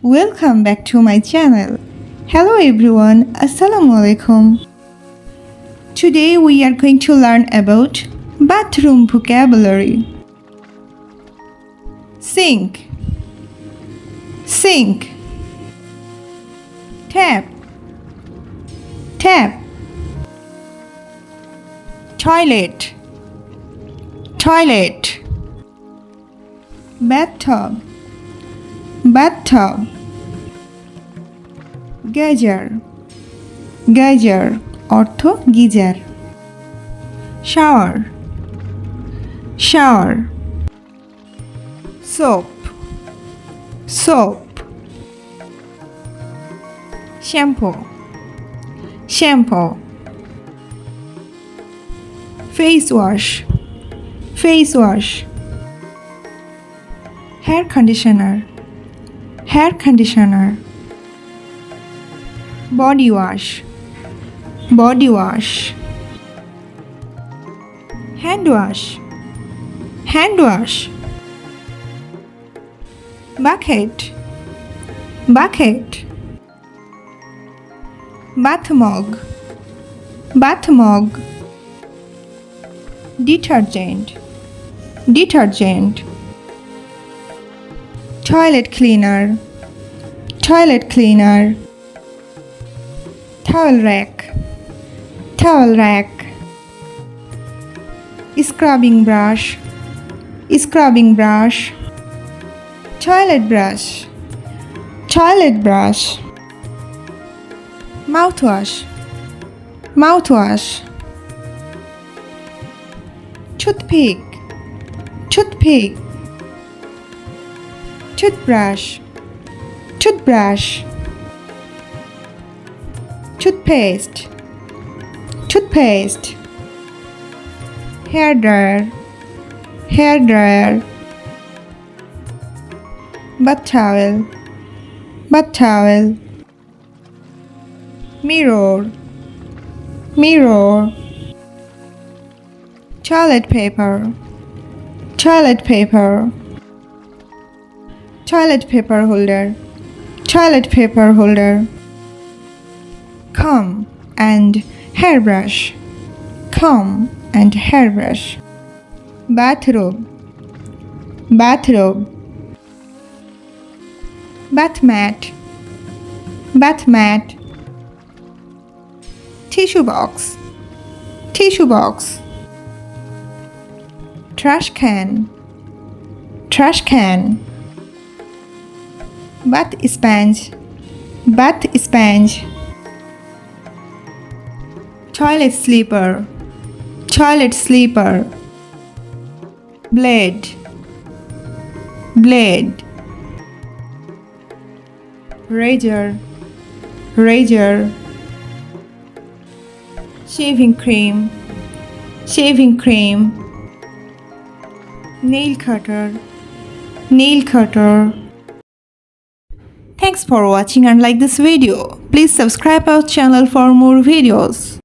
Welcome back to my channel. Hello everyone, Assalamu alaikum. Today we are going to learn about bathroom vocabulary. Sink, sink. Tap, tap. Toilet, toilet. Bathtub, bathtub. Geyser, geyser অর্থ geyser. Shower, shower. Soap, soap. Shampoo, shampoo. Face wash, face wash. Hair conditioner, hair conditioner. Body wash, body wash. Hand wash, hand wash. Bucket, bucket. Bath mug, bath mug. Detergent, detergent. Toilet cleaner, toilet cleaner. Towel rack, towel rack. Scrubbing brush, scrubbing brush. Toilet brush, toilet brush. Mouthwash, mouthwash. Toothpick, toothpick. Toothbrush, toothbrush. Toothpaste, toothpaste. Hair dryer, hair dryer. Bath towel, bath towel. Mirror, mirror. Toilet paper, toilet paper. Toilet paper holder, toilet paper holder. Comb and hairbrush, comb and hairbrush. Bathrobe, bathrobe. Bath mat, bath mat. Tissue box, tissue box. Trash can, trash can. Bath sponge, bath sponge. Toilet sleeper, toilet sleeper. Blade, blade. Razor, razor. Shaving cream, shaving cream. Nail cutter, nail cutter. Thanks for watching and like this video. Please subscribe our channel for more videos.